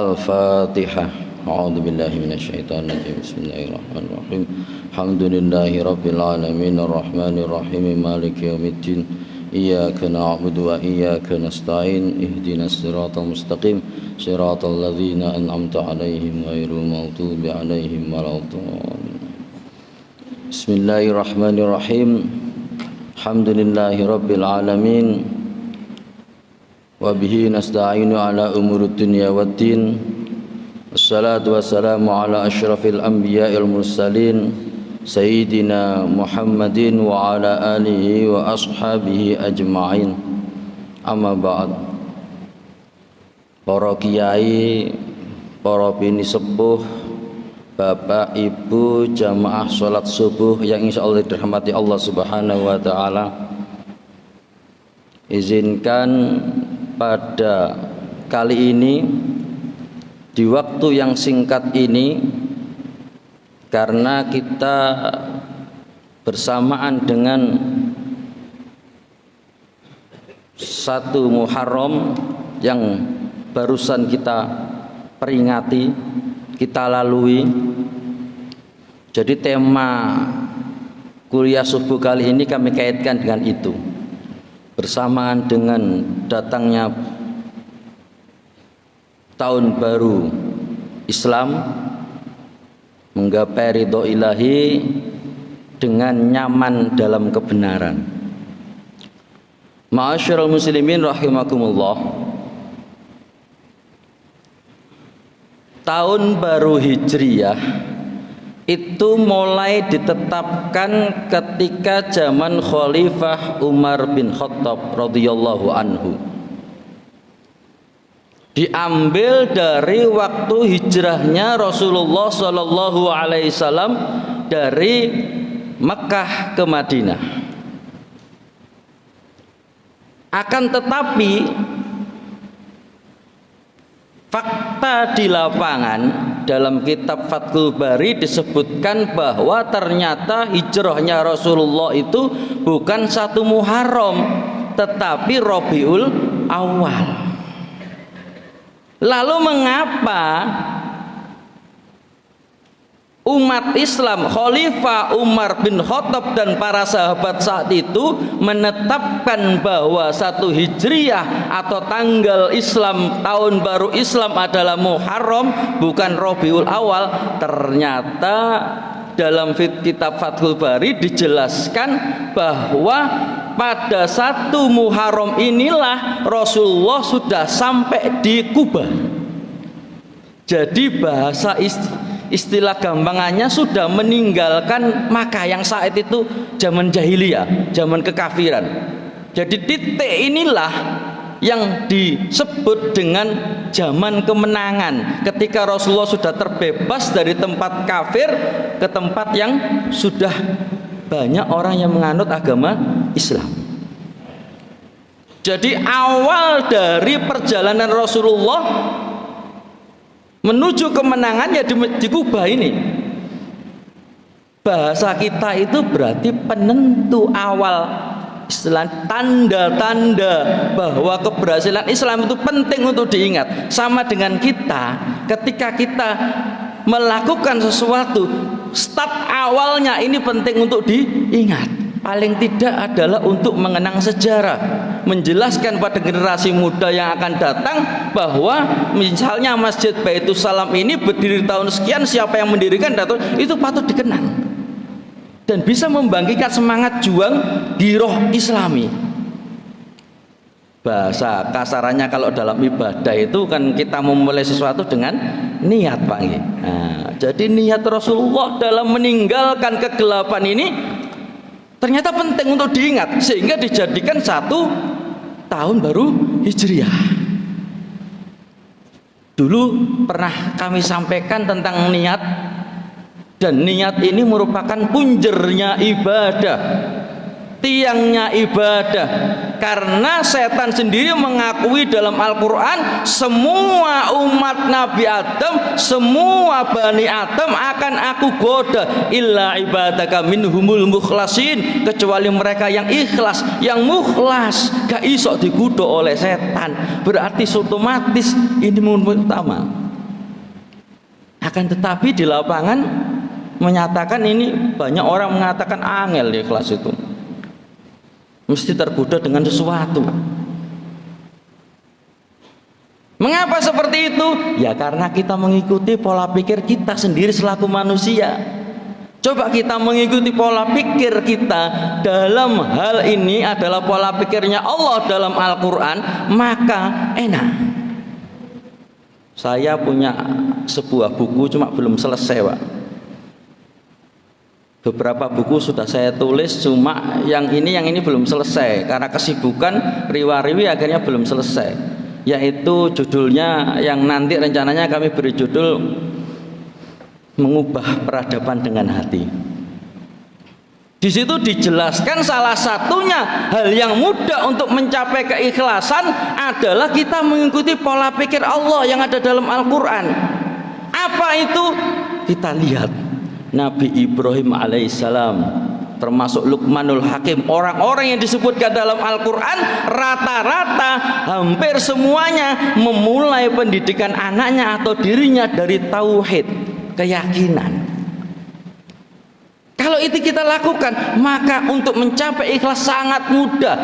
Al-Fatihah. A'udzu billahi minasyaitonir rajim. Bismillahirrahmanirrahim. Alhamdulillahi rabbil alamin arrahmanir rahim maliki yaumiddin. Iyyaka na'budu wa iyyaka nasta'in. Ihdinas siratal mustaqim. Siratal ladzina an'amta 'alaihim ghairil maghdubi 'alaihim waladdallin. Bismillahirrahmanirrahim. Alhamdulillahi rabbil alamin. Wa bihi nasta'inu ala umurud dunya waddin. Wassalatu wassalamu ala asyrafil anbiya'il mursalin Sayyidina Muhammadin wa ala alihi wa ashabihi ajma'in. Amma ba'd. Para kiai, para bini sepuh, bapak, ibu, jamaah sholat subuh yang insyaallah dirahmati Allah subhanahu wa ta'ala, izinkan pada kali ini di waktu yang singkat ini, karena kita bersamaan dengan 1 Muharram yang barusan kita peringati, kita lalui. Jadi tema kuliah subuh kali ini kami kaitkan dengan itu, bersamaan dengan datangnya tahun baru Islam, menggapai ridho ilahi dengan nyaman dalam kebenaran. Ma'asyiral muslimin rahimakumullah. Tahun baru Hijriyah itu mulai ditetapkan ketika zaman Khalifah Umar bin Khattab radhiyallahu anhu. Diambil dari waktu hijrahnya Rasulullah sallallahu alaihi wasallam dari Mekah ke Madinah. Akan tetapi fakta di lapangan dalam kitab Fathul Bari disebutkan bahwa ternyata hijrahnya Rasulullah itu bukan 1 Muharram tetapi Rabiul Awal. Lalu mengapa umat Islam, Khalifah Umar bin Khattab dan para sahabat saat itu menetapkan bahwa 1 Hijriyah atau tanggal Islam, tahun baru Islam adalah Muharram bukan Rabiul Awal? Ternyata dalam kitab Fathul Bari dijelaskan bahwa pada 1 Muharram inilah Rasulullah sudah sampai di Kuba. Jadi bahasa istilah gampangannya sudah meninggalkan Makkah yang saat itu zaman jahiliyah, zaman kekafiran. Jadi titik inilah yang disebut dengan zaman kemenangan, ketika Rasulullah sudah terbebas dari tempat kafir ke tempat yang sudah banyak orang yang menganut agama Islam. Jadi awal dari perjalanan Rasulullah menuju kemenangan ya di Kuba ini. Bahasa kita itu berarti penentu awal, istilah tanda-tanda bahwa keberhasilan Islam itu penting untuk diingat. Sama dengan kita, ketika kita melakukan sesuatu, start awalnya ini penting untuk diingat. Paling tidak adalah untuk mengenang sejarah, menjelaskan pada generasi muda yang akan datang bahwa misalnya Masjid Baitus Salam ini berdiri tahun sekian, siapa yang mendirikan itu patut dikenang dan bisa membangkitkan semangat juang giroh Islami. Bahasa kasarannya kalau dalam ibadah itu kan kita memulai sesuatu dengan niat, Pak. Nah, jadi niat Rasulullah dalam meninggalkan kegelapan ini ternyata penting untuk diingat, sehingga dijadikan 1 tahun baru Hijriyah. Dulu pernah kami sampaikan tentang niat, dan niat ini merupakan punjernya ibadah, tiangnya ibadah. Karena setan sendiri mengakui dalam Al-Quran, semua umat Nabi Adam, semua Bani Adam akan aku goda, illa ibadaka minhumul mukhlasin, kecuali mereka yang ikhlas, yang mukhlas, gak iso digoda oleh setan. Berarti otomatis ini utama. Akan tetapi di lapangan menyatakan ini, banyak orang mengatakan angel di kelas itu, mesti tergoda dengan sesuatu. Mengapa seperti itu? Ya karena kita mengikuti pola pikir kita sendiri selaku manusia. Coba kita mengikuti pola pikir kita dalam hal ini adalah pola pikirnya Allah dalam Al-Quran, maka enak. Saya punya sebuah buku cuma belum selesai, Pak. Beberapa buku sudah saya tulis, cuma yang ini belum selesai karena kesibukan riwa-riwi, akhirnya belum selesai. Yaitu judulnya yang nanti rencananya kami beri judul Mengubah Peradaban dengan Hati. Di situ dijelaskan salah satunya hal yang mudah untuk mencapai keikhlasan adalah kita mengikuti pola pikir Allah yang ada dalam Al-Quran. Apa itu? Kita lihat Nabi Ibrahim alaihissalam, termasuk Luqmanul Hakim, orang-orang yang disebutkan dalam Al-Quran rata-rata hampir semuanya memulai pendidikan anaknya atau dirinya dari tauhid, keyakinan. Kalau itu kita lakukan, maka untuk mencapai ikhlas sangat mudah,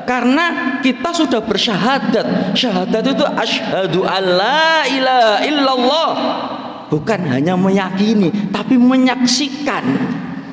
karena kita sudah bersyahadat. Syahadat itu asyhadu alla ilaha illallah, bukan hanya meyakini tapi menyaksikan.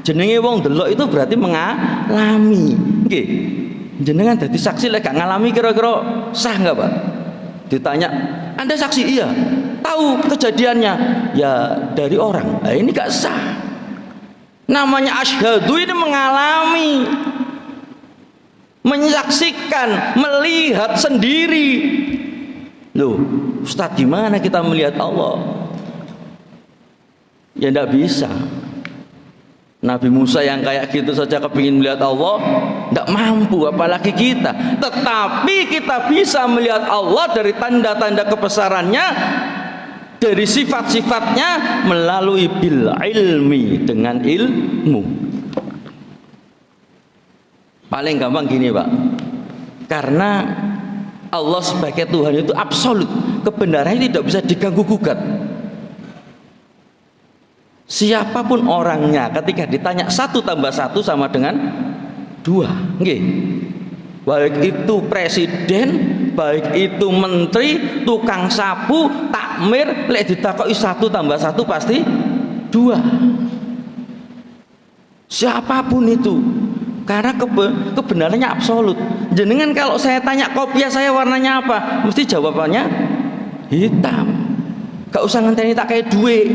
Jenenge wong delok itu berarti mengalami. Nggih. Jenengan dadi saksi lek gak ngalami kira-kira sah enggak, Pak? Ditanya, "Anda saksi?" "Iya." "Tahu kejadiannya?" "Ya dari orang." Nah, ini gak sah. Namanya asyhadu ini mengalami, menyaksikan, melihat sendiri. Loh, Ustadz, gimana kita melihat Allah? Ya enggak bisa. Nabi Musa yang kayak gitu saja kepingin melihat Allah, tidak mampu, apalagi kita. Tetapi kita bisa melihat Allah dari tanda-tanda kebesarannya, dari sifat-sifatnya melalui bil ilmi, dengan ilmu. Paling gampang gini, Pak, karena Allah sebagai Tuhan itu absolut, kebenarannya tidak bisa diganggu gugat. Siapapun orangnya, ketika ditanya 1 tambah 1 sama dengan 2, nggih. Baik itu presiden, baik itu menteri, tukang sapu, takmir, lek ditakoki 1 tambah 1 pasti 2. Siapapun itu, karena kebenarannya absolut. Jenengan kalau saya tanya kopiah saya warnanya apa, mesti jawabannya hitam. Gak usah ngenteni tak kayak duit.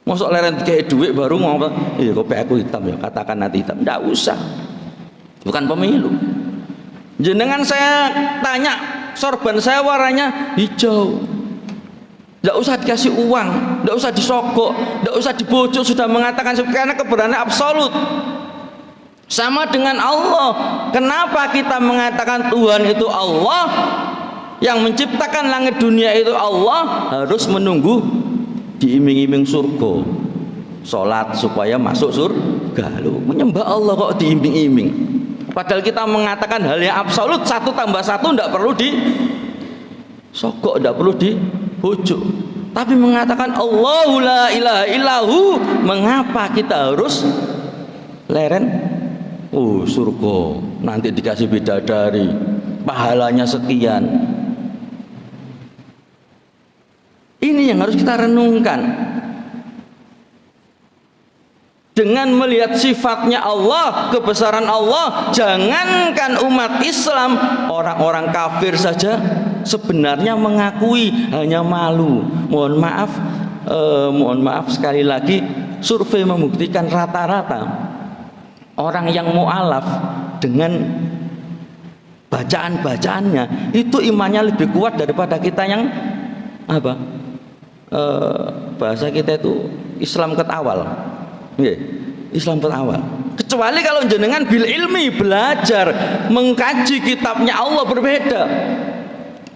Masuk leren kayak duit baru ngomong, "Iya kopi aku hitam ya, katakan nanti hitam." Nggak usah, bukan pemilu. Jenengan saya tanya sorban saya warnanya hijau, nggak usah dikasih uang, nggak usah disogok, nggak usah dibujuk, sudah mengatakan karena kebenaran absolut. Sama dengan Allah. Kenapa kita mengatakan Tuhan itu Allah, yang menciptakan langit dunia itu Allah, harus menunggu diiming-iming surga, sholat supaya masuk surga. Lu menyembah Allah kok diiming-iming, padahal kita mengatakan hal yang absolut, 1 tambah 1 tidak perlu disogok, tidak perlu dibujuk, tapi mengatakan Allahu la ilaha illahu. Mengapa kita harus leren? Oh, surga nanti dikasih bidadari, pahalanya sekian. Ini yang harus kita renungkan. Dengan melihat sifatnya Allah, kebesaran Allah, jangankan umat Islam, orang-orang kafir saja sebenarnya mengakui, hanya malu. Mohon maaf sekali lagi, survei membuktikan rata-rata orang yang mu'alaf dengan bacaan-bacaannya itu imannya lebih kuat daripada kita yang apa? Bahasa kita itu Islam ketawal. Islam ketawal. Kecuali kalau jenengan bil ilmi, belajar, mengkaji kitabnya Allah, berbeda.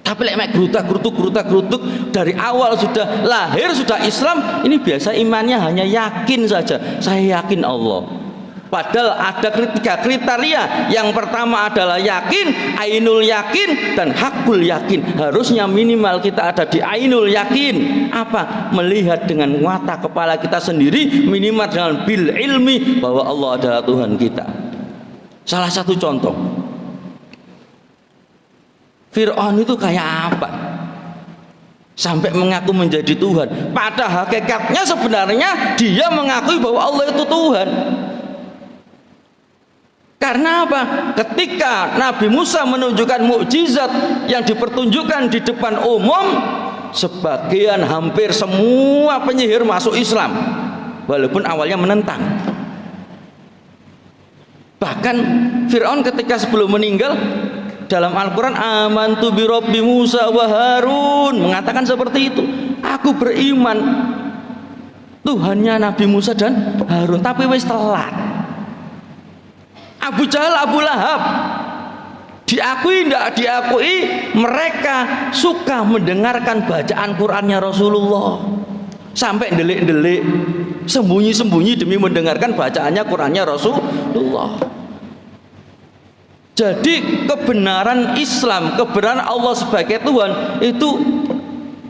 Tapi lek gerutak-gerutuk dari awal sudah lahir sudah Islam, ini biasa imannya hanya yakin saja. Saya yakin Allah. Padahal ada tiga kriteria. Yang pertama adalah yakin, ainul yakin, dan hakul yakin. Harusnya minimal kita ada di ainul yakin. Apa? Melihat dengan mata kepala kita sendiri, minimal dengan bil ilmi bahwa Allah adalah Tuhan kita. Salah satu contoh, Fir'aun itu kayak apa? Sampai mengaku menjadi Tuhan. Pada hakikatnya sebenarnya dia mengakui bahwa Allah itu Tuhan. Karena apa? Ketika Nabi Musa menunjukkan mukjizat yang dipertunjukkan di depan umum, sebagian hampir semua penyihir masuk Islam, walaupun awalnya menentang. Bahkan Fir'aun ketika sebelum meninggal, dalam Al-Quran, amantu bi Rabbi Musa wa Harun, mengatakan seperti itu, aku beriman Tuhannya Nabi Musa dan Harun. Tapi wis telat. Abu Jahal, Abu Lahab, diakui tidak diakui, mereka suka mendengarkan bacaan Qurannya Rasulullah, sampai delik-delik, sembunyi-sembunyi demi mendengarkan bacaannya Qurannya Rasulullah. Jadi kebenaran Islam, kebenaran Allah sebagai Tuhan itu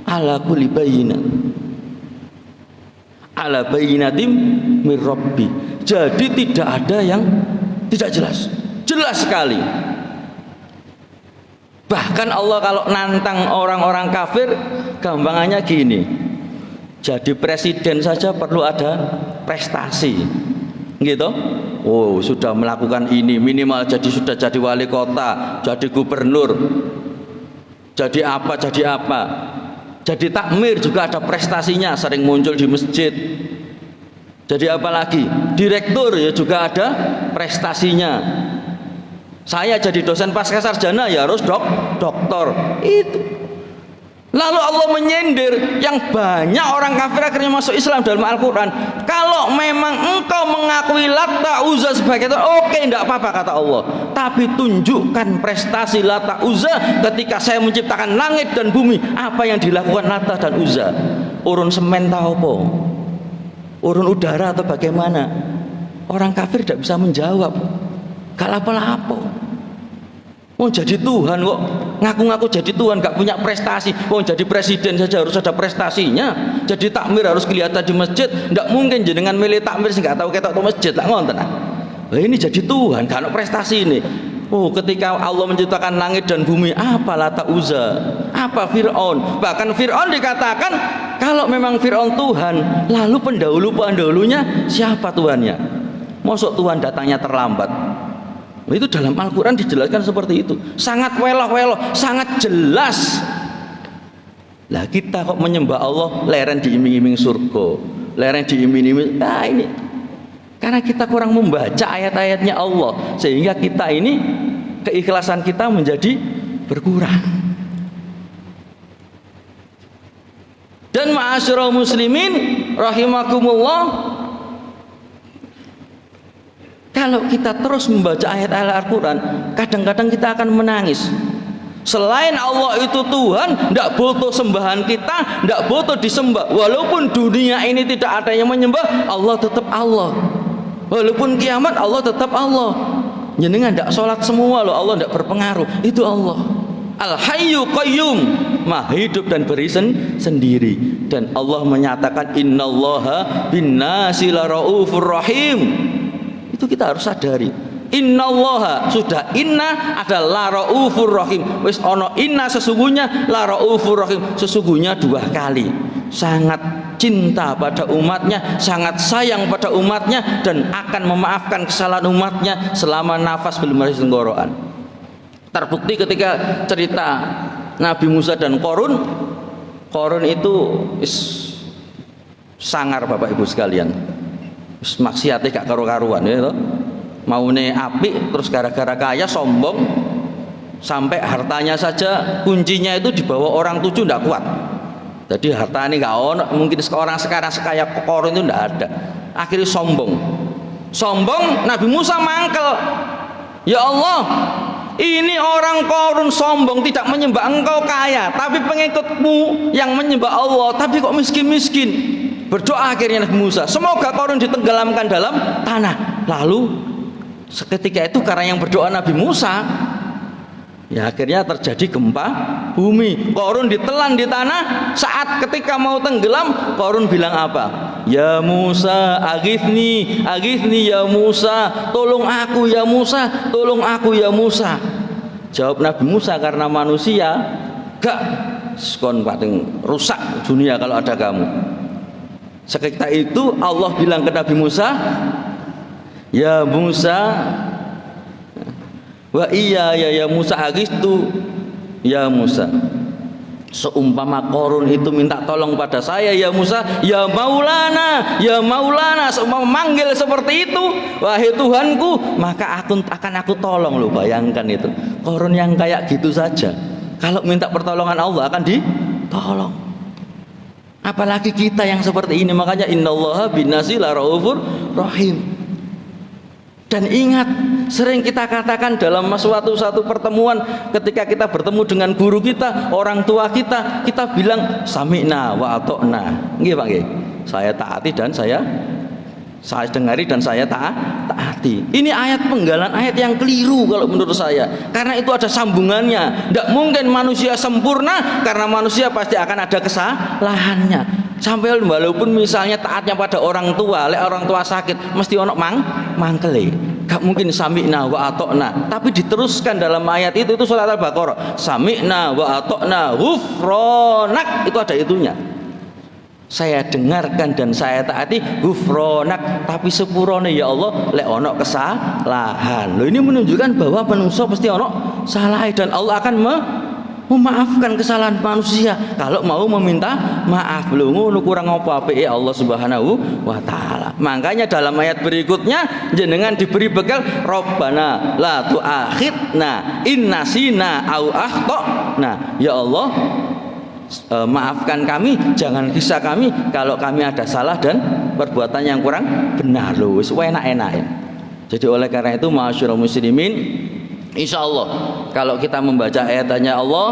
ala kulli bayyinah, ala bayyinatim mir Rabbi. Jadi tidak ada yang tidak jelas, jelas sekali. Bahkan Allah kalau nantang orang-orang kafir, gampangannya gini, jadi presiden saja perlu ada prestasi, gitu. Oh, sudah melakukan ini, minimal sudah jadi wali kota, jadi gubernur, jadi apa, jadi takmir juga ada prestasinya, sering muncul di masjid. Jadi apa lagi? Direktur ya juga ada prestasinya. Saya jadi dosen pasca sarjana ya harus doktor. Itu. Lalu Allah menyindir yang banyak orang kafir akhirnya masuk Islam dalam Al-Quran. Kalau memang engkau mengakui Lata Uzza sebagai Tuhan, oke, tidak apa-apa kata Allah. Tapi tunjukkan prestasi Lata Uzza ketika saya menciptakan langit dan bumi. Apa yang dilakukan Lata dan Uzza? Urun semen tahu apa? Urun udara atau bagaimana? Orang kafir tidak bisa menjawab. Gak lapo-lapo. Mau jadi Tuhan kok ngaku-ngaku jadi Tuhan, gak punya prestasi. Mau jadi presiden saja harus ada prestasinya. Jadi takmir harus kelihatan di masjid. Tidak mungkin jenengan milih takmir sih nggak tahu ketok masjid lah ngonten. Nah, ini jadi Tuhan, gak ada prestasi ini. Oh, ketika Allah menciptakan langit dan bumi, apa Lata Uzza, apa Fir'aun. Bahkan Fir'aun dikatakan kalau memang Fir'aun Tuhan, lalu pendahulu-pendahulunya siapa Tuhannya? Masuk Tuhan datangnya terlambat. Itu dalam Al-Quran dijelaskan seperti itu, sangat weloh-weloh, sangat jelas. Lah kita kok menyembah Allah leren diiming-iming surga, leren diiming-iming, nah ini karena kita kurang membaca ayat-ayatnya Allah, sehingga kita ini keikhlasan kita menjadi berkurang. Dan ma'asyiral muslimin rahimakumullah, kalau kita terus membaca ayat-ayat Al-Quran, kadang-kadang kita akan menangis. Selain Allah itu Tuhan, tidak butuh sembahan kita, tidak butuh disembah. Walaupun dunia ini tidak ada yang menyembah, Allah tetap Allah. Walaupun kiamat, Allah tetap Allah. Jenengan tidak sholat semua loh, Allah tidak berpengaruh. Itu Allah Al-Hayyu Qayyum, Maha hidup dan berisen sendiri. Dan Allah menyatakan innallaha binnasi laraufur rahim. Itu kita harus sadari. Innallaha, sudah inna ada laraufur rahim. Wis ono inna sesungguhnya, laraufur rahim sesungguhnya dua kali. Sangat cinta pada umatnya, sangat sayang pada umatnya, dan akan memaafkan kesalahan umatnya selama nafas belum habis tenggorokan. Terbukti ketika cerita Nabi Musa dan Korun. Korun itu sangar Bapak Ibu sekalian, maksiatnya gak karu-karuan ya, maune api, terus gara-gara kaya sombong, sampai hartanya saja kuncinya itu dibawa orang 7 tidak kuat. Jadi harta ini nggak ono, mungkin orang sekarang sekaya Korun itu tidak ada. Akhirnya sombong, Nabi Musa mangkel, ya Allah, ini orang Korun sombong, tidak menyembah engkau kaya, tapi pengikutmu yang menyembah Allah, tapi kok miskin-miskin. Berdoa akhirnya Nabi Musa, semoga Korun ditenggelamkan dalam tanah. Lalu seketika itu karena yang berdoa Nabi Musa, ya akhirnya terjadi gempa bumi. Qarun ditelan di tanah. Saat ketika mau tenggelam, Qarun bilang apa? Ya Musa, aghithni, aghithni ya Musa, tolong aku ya Musa, tolong aku ya Musa. Jawab Nabi Musa, karena manusia gak skon paling rusak dunia kalau ada kamu. Seketika itu Allah bilang ke Nabi Musa, ya Musa, wa iya ya Musa aghithtu ya Musa. Seumpama Qarun itu minta tolong pada saya, ya Musa, ya Maulana, ya Maulana, seumpama manggil seperti itu, wahai Tuhanku, maka akan aku tolong. Loh, bayangkan itu, Qarun yang kayak gitu saja kalau minta pertolongan Allah akan ditolong, apalagi kita yang seperti ini. Makanya innallaha binnasi laraufur rahim. Dan ingat, sering kita katakan dalam suatu pertemuan, ketika kita bertemu dengan guru kita, orang tua kita, kita bilang sami'na wa ata'na. Nggih Pak nggih. Saya taati dan saya dengari dan saya taati. Ini ayat penggalan ayat yang keliru kalau menurut saya. Karena itu ada sambungannya. Tidak mungkin manusia sempurna, karena manusia pasti akan ada kesalahannya. Sampai walaupun misalnya taatnya pada orang tua, lek orang tua sakit mesti ono mangkele. Gak mungkin sami'na wa ata'na. Tapi diteruskan dalam ayat itu surat Al-Baqarah. Sami'na wa ata'na ghufranak, itu ada itunya. Saya dengarkan dan saya taati, ghufranak, tapi sepurone ya Allah lek ono kesalahan. Loh, ini menunjukkan bahwa manusia pasti ono salah dan Allah akan memaafkan kesalahan manusia kalau mau meminta maaf. Lho ngono kurang apa apike Allah Subhanahu wa taala. Makanya dalam ayat berikutnya jenengan diberi bekal Rabbana la tu'akhidna in nasina au akhtana. Ya Allah, maafkan kami, jangan siksa kami kalau kami ada salah dan perbuatan yang kurang benar. Lho wis enak-enak ya. Jadi oleh karena itu ma'asyiral muslimin, insya Allah kalau kita membaca ayat-ayatnya Allah,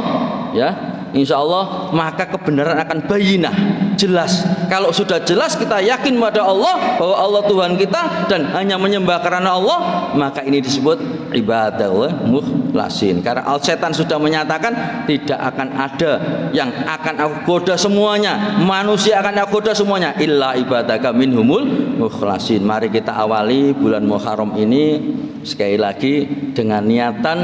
ya insya Allah maka kebenaran akan bayinah, jelas. Kalau sudah jelas kita yakin pada Allah bahwa Allah Tuhan kita dan hanya menyembah karena Allah, maka ini disebut ibadah mukhlasin. Karena setan sudah menyatakan tidak akan ada yang akan aku goda semuanya, manusia akan aku goda semuanya illa ibadaka minhumul mukhlasin. Mari kita awali bulan Muharram ini sekali lagi dengan niatan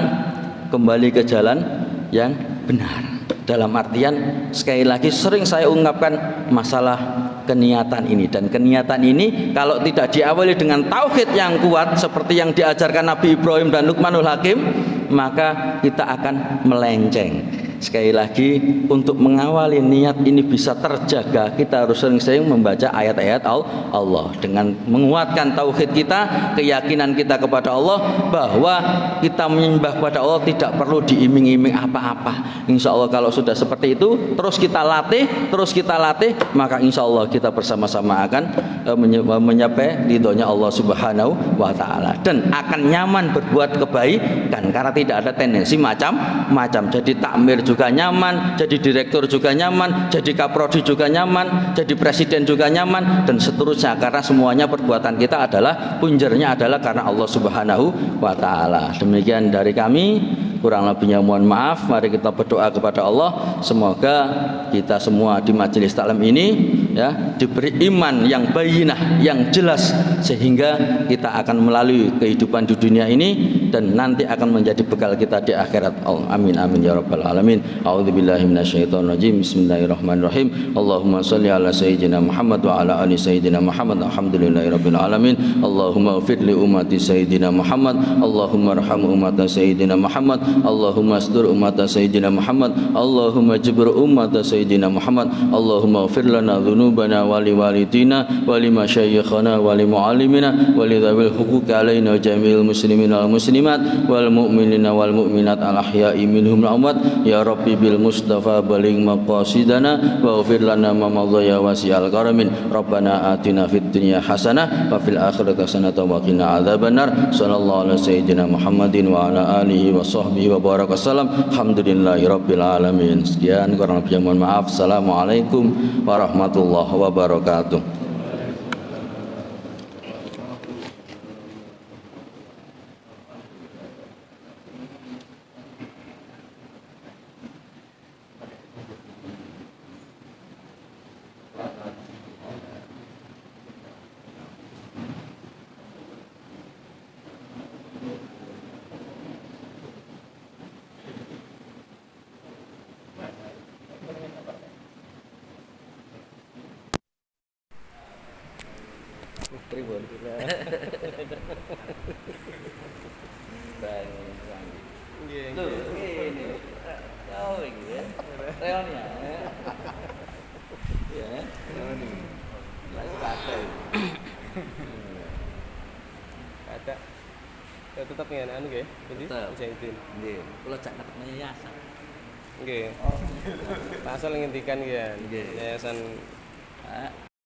kembali ke jalan yang benar. Dalam artian sekali lagi sering saya ungkapkan masalah keniatan ini, dan keniatan ini kalau tidak diawali dengan tauhid yang kuat seperti yang diajarkan Nabi Ibrahim dan Luqmanul Hakim, maka kita akan melenceng. Sekali lagi, untuk mengawali niat ini bisa terjaga, kita harus sering-sering membaca ayat-ayat Allah dengan menguatkan tauhid kita, keyakinan kita kepada Allah bahwa kita menyembah kepada Allah tidak perlu diiming-iming apa-apa. Insya Allah kalau sudah seperti itu, terus kita latih, maka insya Allah kita bersama-sama akan mencapai ridhonya Allah Subhanahu wa taala dan akan nyaman berbuat kebaikan karena tidak ada tendensi macam-macam. Jadi takmir juga nyaman, jadi direktur juga nyaman, jadi kaprodi juga nyaman, jadi presiden juga nyaman, dan seterusnya, karena semuanya perbuatan kita adalah punjernya adalah karena Allah Subhanahu wa taala. Demikian dari kami, kurang lebihnya mohon maaf. Mari kita berdoa kepada Allah, semoga kita semua di majelis taklim ini ya diberi iman yang bayinah, yang jelas, sehingga kita akan melalui kehidupan di dunia ini dan nanti akan menjadi bekal kita di akhirat. Amin amin ya rabbal alamin. A'udzubillahi minasyaitonir rajim. Bismillahirrahmanirrahim. Allahumma shalli ala sayyidina Muhammad wa ala ali sayyidina Muhammad. Alhamdulillahirabbil alamin. Allahumma ighfir li ummati sayyidina Muhammad. Allahumma arham ummata sayyidina Muhammad. Allahumma astur ummata sayyidina Muhammad. Allahumma jibr ummata sayyidina Muhammad. Allahumma ighfir lana dhunubana wa li walidina wa li masyayikhana wa li muallimina wa li dzawil huquqi alaina jami'il muslimina wal muslimat wal mu'minina wal mu'minat al ahya'i minhum wal amwat. Ya Rabbi bil Mustafa baligh maqasidana wa ighfir lana ma madha ya wasi'al karamin. Rabbana atina fid dunya hasanah wa fil akhirati hasanah wa qina adzabannar. Sallallahu alaihi sayyidina Muhammadin wa ala alihi wa sahbihi wa baraka salam. Alhamdulillahi rabbil alamin. Sekian, kurang lebihnya mohon maaf. Assalamualaikum warahmatullahi wabarakatuh. Pripun? Bang. Nggih. Lho, ini. Oh, iki ya. Reoni ya. Ya. Reoni. Lagi kate. Ada. Ya tetap ya anu nggih. Tetep. Zaidin. Nggih, kula jak dapat yayasan. Nggih. Asal ngendikan nggih. Nggih. Yayasan